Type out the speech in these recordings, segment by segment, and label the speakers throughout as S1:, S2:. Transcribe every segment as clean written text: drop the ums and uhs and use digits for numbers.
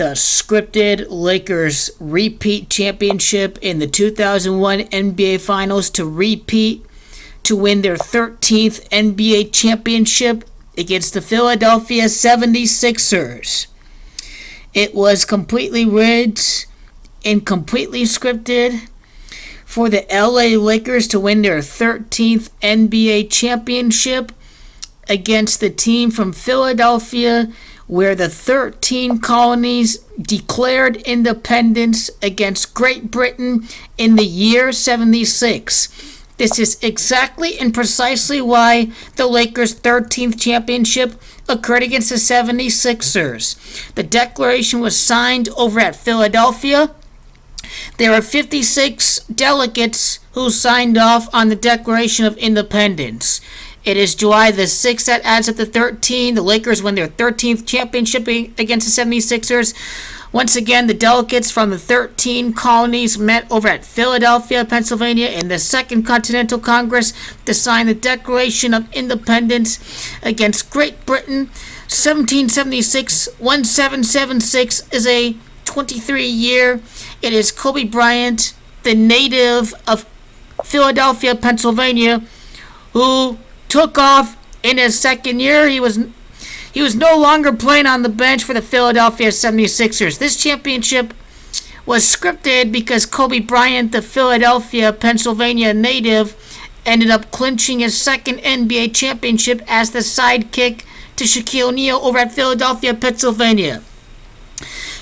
S1: The scripted Lakers repeat championship in the 2001 NBA Finals to win their 13th NBA championship against the Philadelphia 76ers. It was completely rigged and completely scripted for the LA Lakers to win their 13th NBA championship against the team from Philadelphia, where the 13 colonies declared independence against Great Britain in the year 76. This is exactly and precisely why the Lakers' 13th championship occurred against the 76ers. The declaration was signed over at Philadelphia. There are 56 delegates who signed off on the Declaration of Independence. It is July the 6th that adds up to 13. The Lakers win their 13th championship against the 76ers. Once again, the delegates from the 13 colonies met over at Philadelphia, Pennsylvania in the Second Continental Congress to sign the Declaration of Independence against Great Britain. 1776-1776 is a 23-year. It is Kobe Bryant, the native of Philadelphia, Pennsylvania, who took off in his second year. He was no longer playing on the bench for the Philadelphia 76ers. This championship was scripted because Kobe Bryant, the Philadelphia, Pennsylvania native, ended up clinching his second NBA championship as the sidekick to Shaquille O'Neal over at Philadelphia, Pennsylvania.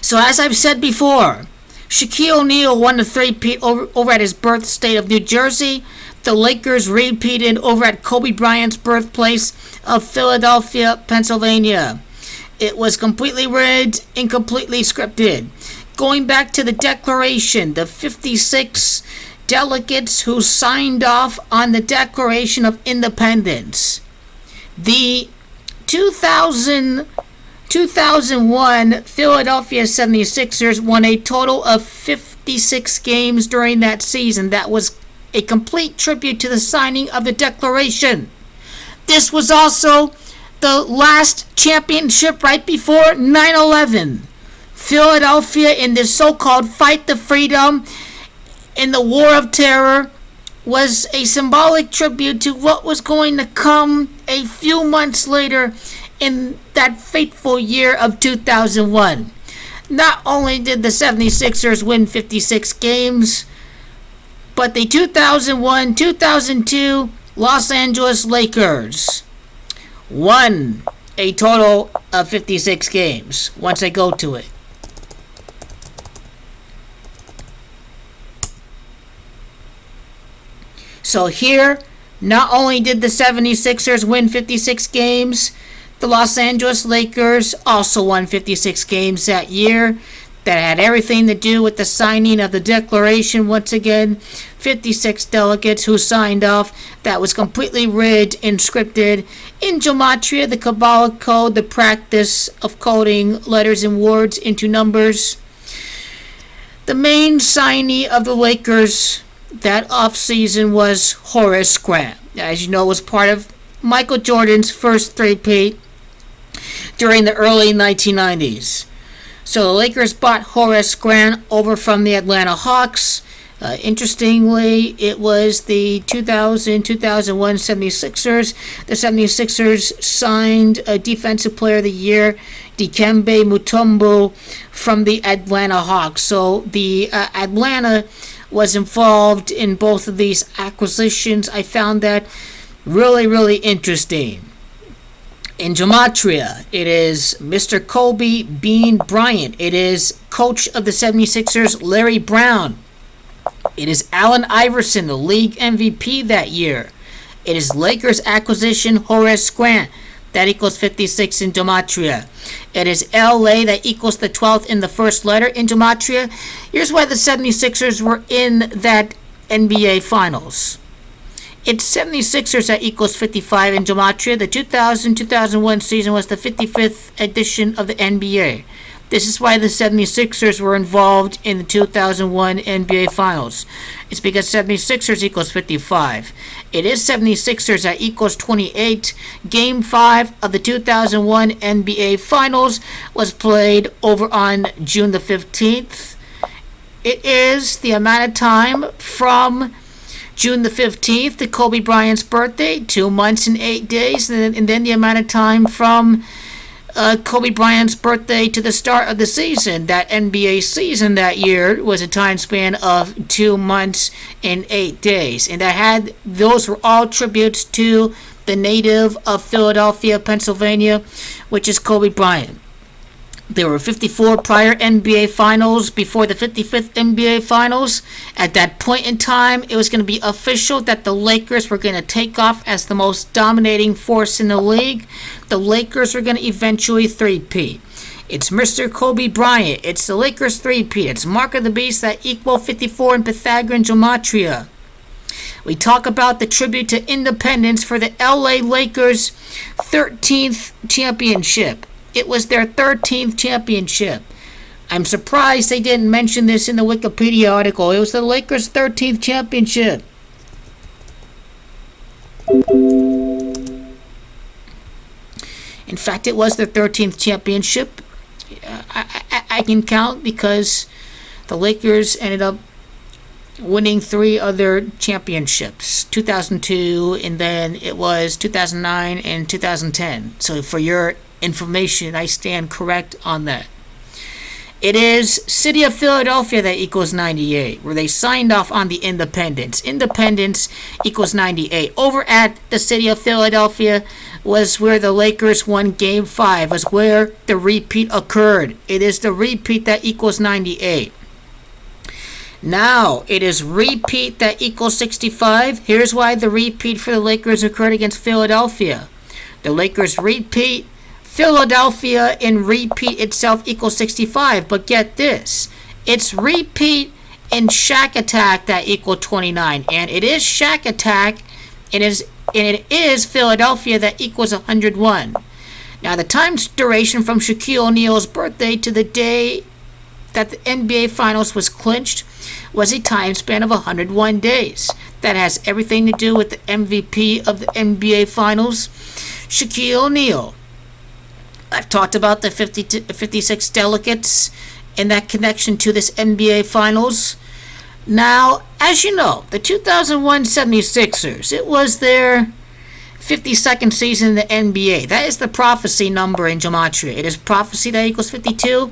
S1: So as I've said before, Shaquille O'Neal won the three-peat over at his birth state of New Jersey. The Lakers repeated over at Kobe Bryant's birthplace of Philadelphia, Pennsylvania. It was completely rigged and completely scripted. Going back to the declaration, the 56 delegates who signed off on the Declaration of Independence. The 2001 Philadelphia 76ers won a total of 56 games during that season. That was a complete tribute to the signing of the Declaration. This was also the last championship right before 9/11. Philadelphia, in this so-called fight to freedom in the War of Terror, was a symbolic tribute to what was going to come a few months later in that fateful year of 2001. Not only did the 76ers win 56 games, but the 2001-2002 Los Angeles Lakers won a total of 56 games once I go to it. So here, not only did the 76ers win 56 games, the Los Angeles Lakers also won 56 games that year. That had everything to do with the signing of the Declaration. Once again, 56 delegates who signed off. That was completely rigged and scripted. In gematria, the Kabbalah code, the practice of coding letters and words into numbers. The main signee of the Lakers that offseason was Horace Grant. As you know, was part of Michael Jordan's first three-peat during the early 1990s. So the Lakers bought Horace Grant over from the Atlanta Hawks. Interestingly, it was the 2000-2001 76ers. The 76ers signed a Defensive Player of the Year, Dikembe Mutombo, from the Atlanta Hawks. So the Atlanta was involved in both of these acquisitions. I found that really, really interesting. In gematria, it is Mr. Kobe Bean Bryant. It is coach of the 76ers, Larry Brown. It is Allen Iverson, the league MVP that year. It is Lakers acquisition, Horace Grant. That equals 56 in gematria. It is LA that equals the 12th in the first letter in gematria. Here's why the 76ers were in that NBA Finals. It's 76ers that equals 55 in gematria. The 2000-2001 season was the 55th edition of the NBA. This is why the 76ers were involved in the 2001 NBA Finals. It's because 76ers equals 55. It is 76ers that equals 28. Game 5 of the 2001 NBA Finals was played over on June the 15th. It is the amount of time from June the 15th to Kobe Bryant's birthday, 2 months and 8 days, and then the amount of time from Kobe Bryant's birthday to the start of the season. That NBA season that year was a time span of 2 months and 8 days, and those were all tributes to the native of Philadelphia, Pennsylvania, which is Kobe Bryant. There were 54 prior NBA Finals before the 55th NBA Finals. At that point in time, it was going to be official that the Lakers were going to take off as the most dominating force in the league. The Lakers were going to eventually three-peat. It's Mr. Kobe Bryant. It's the Lakers three-peat. It's Mark of the Beast that equal 54 in Pythagorean gematria. We talk about the tribute to independence for the LA Lakers' 13th championship. It was their 13th championship. I'm surprised they didn't mention this in the Wikipedia article. It was the Lakers' 13th championship. In fact, it was their 13th championship. I can count because the Lakers ended up winning 3 other championships, 2002, and then it was 2009 and 2010. So for your information, I stand correct on that. It is City of Philadelphia that equals 98, where they signed off on the independence. Independence equals 98. Over at the City of Philadelphia was where the Lakers won Game 5, was where the repeat occurred. It is the repeat that equals 98. Now, it is repeat that equals 65. Here's why the repeat for the Lakers occurred against Philadelphia. The Lakers repeat, Philadelphia in repeat itself equals 65. But get this, it's repeat and Shaq Attack that equal 29. And it is Shaq Attack, and it is Philadelphia that equals 101. Now, the time duration from Shaquille O'Neal's birthday to the day that the NBA Finals was clinched was a time span of 101 days. That has everything to do with the MVP of the NBA Finals, Shaquille O'Neal. I've talked about the 56 delegates and that connection to this NBA Finals. Now, as you know, the 2001 76ers, it was their 52nd season in the NBA. That is the prophecy number in gematria. It is prophecy that equals 52.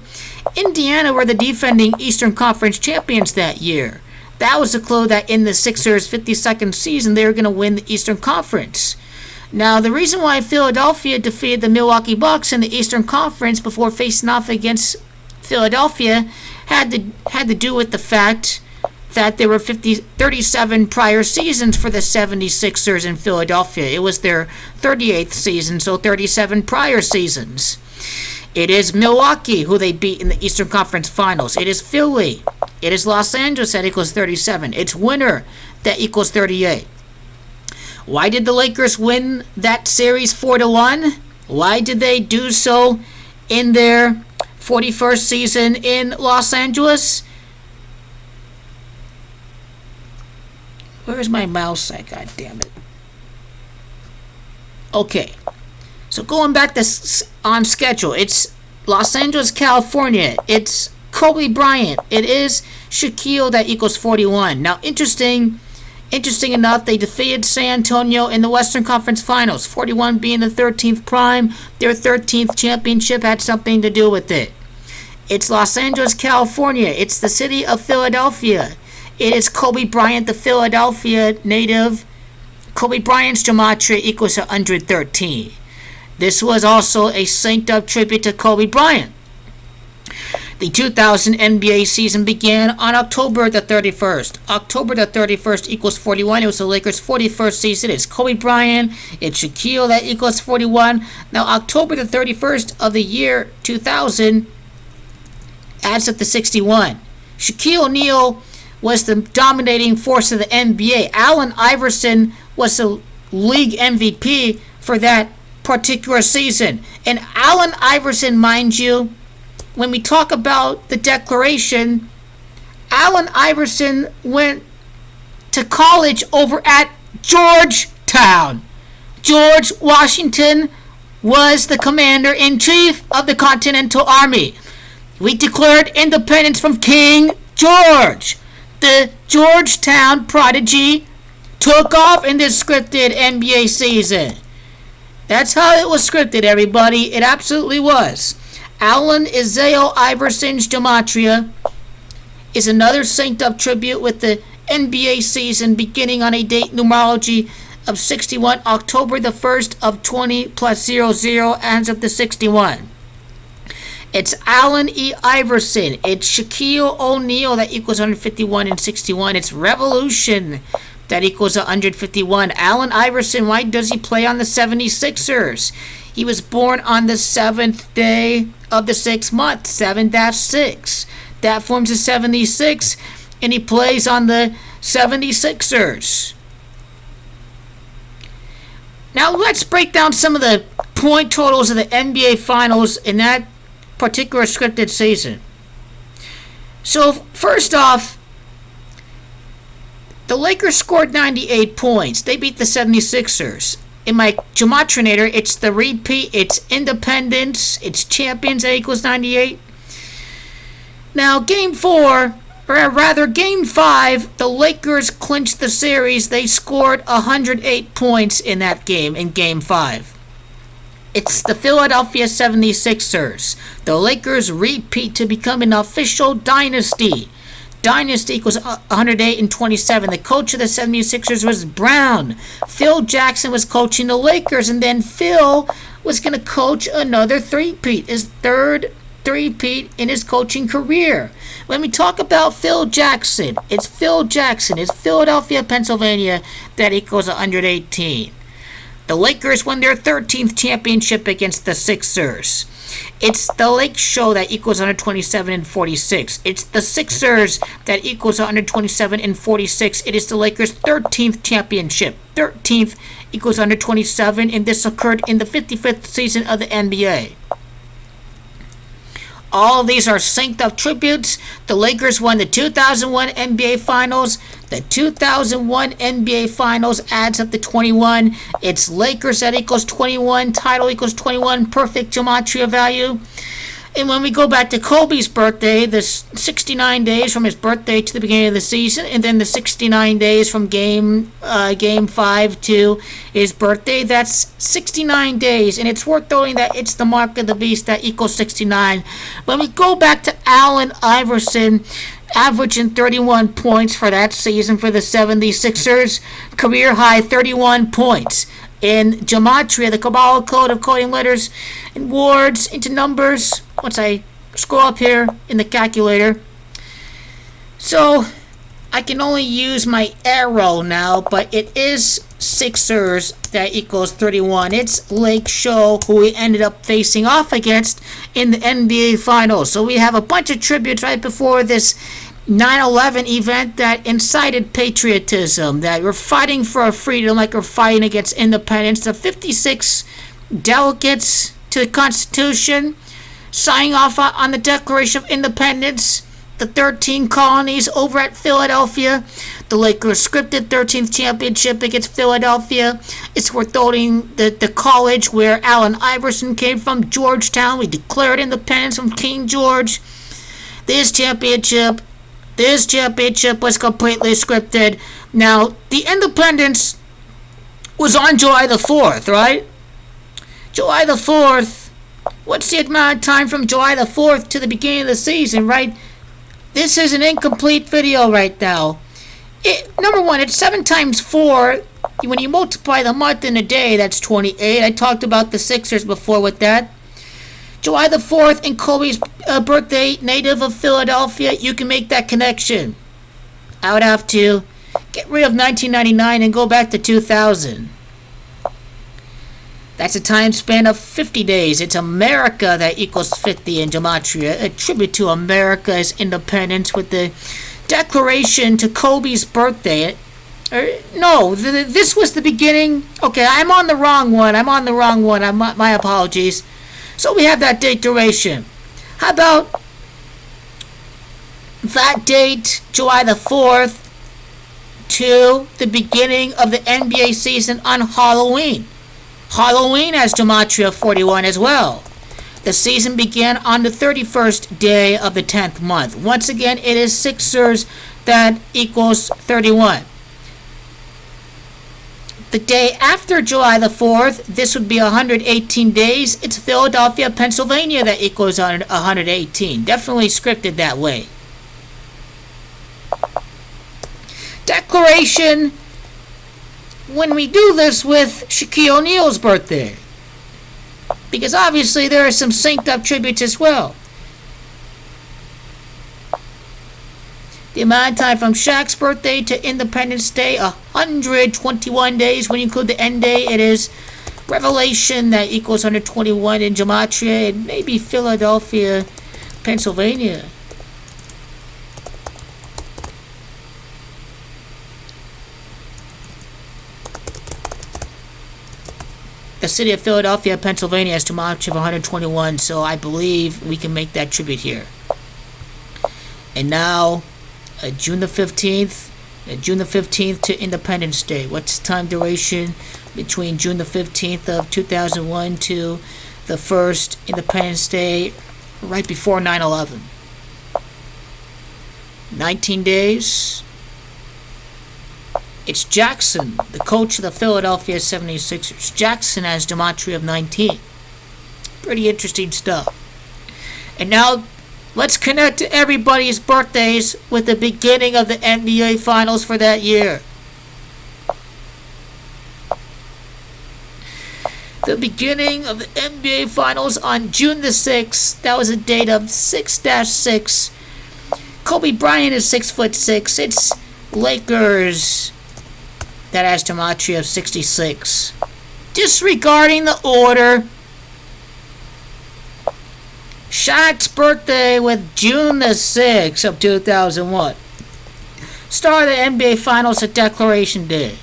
S1: Indiana were the defending Eastern Conference champions that year. That was a clue that in the Sixers' 52nd season, they were going to win the Eastern Conference. Now, the reason why Philadelphia defeated the Milwaukee Bucks in the Eastern Conference before facing off against Philadelphia had to do with the fact that there were 37 prior seasons for the 76ers in Philadelphia. It was their 38th season, so 37 prior seasons. It is Milwaukee who they beat in the Eastern Conference Finals. It is Philly. It is Los Angeles that equals 37. It's winner that equals 38. Why did the Lakers win that series 4-1? Why did they do so in their 41st season in Los Angeles? Where's my mouse at? God damn it. Okay. So going back to on schedule, it's Los Angeles, California. It's Kobe Bryant. It is Shaquille that equals 41. Now, interesting enough, they defeated San Antonio in the Western Conference Finals, 41 being the 13th prime. Their 13th championship had something to do with it. It's Los Angeles, California. It's the city of Philadelphia. It is Kobe Bryant, the Philadelphia native. Kobe Bryant's gematria equals 113. This was also a synced-up tribute to Kobe Bryant. The 2000 NBA season began on October the 31st. October the 31st equals 41. It was the Lakers' 41st season. It's Kobe Bryant. It's Shaquille that equals 41. Now, October the 31st of the year 2000 adds up to 61. Shaquille O'Neal was the dominating force of the NBA. Allen Iverson was the league MVP for that particular season. And Allen Iverson, mind you, when we talk about the Declaration, Allen Iverson went to college over at GEORGEtown. George Washington was the commander-in-chief of the Continental Army. We declared independence from King George. The GEORGEtown prodigy took off in this scripted NBA season. That's how it was scripted, everybody. It absolutely was. Allen Isaiah Iverson's Gematria is another synced-up tribute with the NBA season beginning on a date numerology of 61, October the 1st of 20 plus 00 ends up to 61. It's Allen E. Iverson. It's Shaquille O'Neal that equals 151 and 61. It's Revolution that equals 151. Allen Iverson, why does he play on the 76ers? He was born on the 7th day of the 6th month, 7-6. That forms a 76, and he plays on the 76ers. Now let's break down some of the point totals of the NBA Finals in that particular scripted season. So first off, the Lakers scored 98 points. They beat the 76ers. In my Gematrinator, it's the repeat, it's independence, it's champions, that equals 98. Now, Game 5, the Lakers clinched the series. They scored 108 points in that game, in Game 5. It's the Philadelphia 76ers. The Lakers repeat to become an official dynasty. Dynasty equals 108 and 27. The coach of the 76ers was Brown. Phil Jackson was coaching the Lakers, and then Phil was going to coach another three-peat, his third three-peat in his coaching career. When we talk about Phil Jackson, it's Philadelphia, Pennsylvania, that equals 118. The Lakers won their 13th championship against the Sixers. It's the Lake Show that equals 127 and 46. It's the Sixers that equals 127 and 46. It is the Lakers' 13th championship. 13th equals 127, and this occurred in the 55th season of the NBA. All of these are synced up tributes. The Lakers won the 2001 NBA Finals. The 2001 NBA Finals adds up to 21. It's Lakers that equals 21. Title equals 21. Perfect gematria value. And when we go back to Kobe's birthday, the 69 days from his birthday to the beginning of the season, and then the 69 days from game 5 to his birthday, that's 69 days. And it's worth noting that it's the mark of the beast that equals 69. When we go back to Allen Iverson, averaging 31 points for that season for the 76ers, career high 31 points. In Gematria, the Kabbalah code of coding letters and words into numbers, once I scroll up here in the calculator. So I can only use my arrow now, but it is Sixers that equals 31. It's Lake Show, who we ended up facing off against in the NBA Finals. So we have a bunch of tributes right before this 9/11 event that incited patriotism, that we're fighting for our freedom like we're fighting against independence. The 56 delegates to the Constitution signing off on the Declaration of Independence. The 13 colonies over at Philadelphia. The Lakers scripted 13th championship against Philadelphia. It's worth noting that the college where Allen Iverson came from, GEORGEtown, we declared independence from King George. This championship was completely scripted. Now, the independence was on July the 4th, right? July the 4th. What's the amount of time from July the 4th to the beginning of the season, right? This is an incomplete video right now. Number one, it's 7 times 4. When you multiply the month and the day, that's 28. I talked about the Sixers before with that. July the 4th and Kobe's birthday, native of Philadelphia, you can make that connection. I would have to get rid of 1999 and go back to 2000. That's a time span of 50 days. It's America that equals 50 in Gematria. A tribute to America's independence with the declaration to Kobe's birthday. This was the beginning. Okay, I'm on the wrong one. My apologies. So we have that date duration. How about that date, July the 4th, to the beginning of the NBA season on Halloween? Halloween has Gematria 41 as well. The season began on the 31st day of the 10th month. Once again, it is Sixers that equals 31. The day after July the 4th, this would be 118 days. It's Philadelphia, Pennsylvania that equals 118. Definitely scripted that way. Declaration, when we do this with Shaquille O'Neal's birthday, because obviously there are some synced up tributes as well. The amount of time from Shaq's birthday to Independence Day, 121 days. When you include the end day, it is Revelation that equals 121 in Gematria, and maybe Philadelphia, Pennsylvania. The city of Philadelphia, Pennsylvania has Gematria of 121, so I believe we can make that tribute here. And now, June the 15th to Independence Day. What's the time duration between June the 15th of 2001 to the first Independence Day right before 9/11? 19 days. It's Jackson, the coach of the Philadelphia 76ers. Jackson has Gematria of 19. Pretty interesting stuff. And now, let's connect to everybody's birthdays with the beginning of the NBA Finals for that year. The beginning of the NBA Finals on June the 6th. That was a date of 6-6. Kobe Bryant is 6'6". It's Lakers that has Gematria of 66. Disregarding the order, Shaq's birthday with June the 6th of 2001. Start of the NBA Finals at Declaration Day.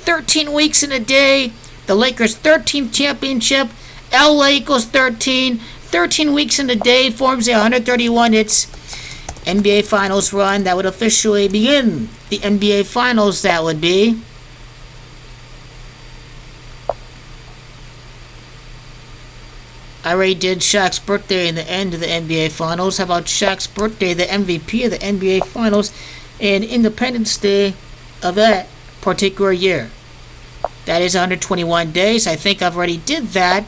S1: 13 weeks in a day, the Lakers' 13th championship, LA equals 13. 13 weeks in a day forms the 131. It's NBA Finals run that would officially begin the NBA Finals. That would be I already did Shaq's birthday in the end of the NBA Finals. How about Shaq's birthday, the MVP of the NBA Finals, and Independence Day of that particular year? That is 121 days. I think I've already did that.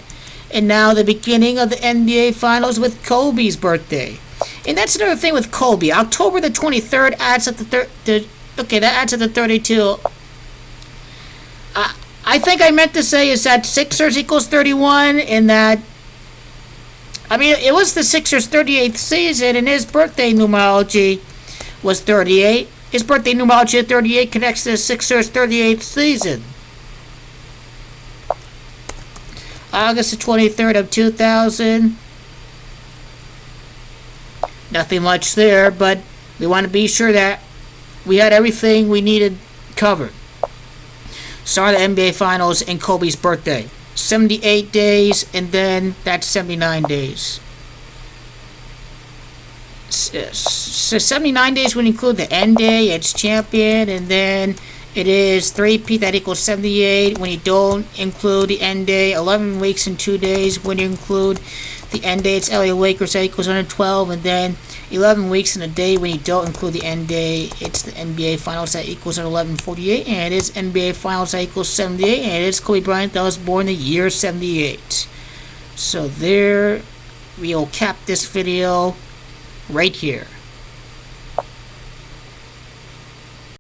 S1: And now the beginning of the NBA Finals with Kobe's birthday. And that's another thing with Kobe. October the 23rd adds up that adds up to 32. I think I meant to say is that Sixers equals 31, and that, I mean, it was the Sixers' 38th season, and his birthday numerology was 38. His birthday numerology at 38 connects to the Sixers' 38th season. August the 23rd of 2000. Nothing much there, but we want to be sure that we had everything we needed covered. Start of the NBA Finals and Kobe's birthday. 78 days, and then that's 79 days. So 79 days would include the end day, it's champion, and then it is 3P, that equals 78 when you don't include the end day. 11 weeks and 2 days when you include the end day, it's LA Lakers, that equals 112, and then 11 weeks and a day when you don't include the end day, it's the NBA Finals, that equals 1148, and it is NBA Finals, that equals 78, and it is Kobe Bryant that was born in the year 78. So there, we'll cap this video right here.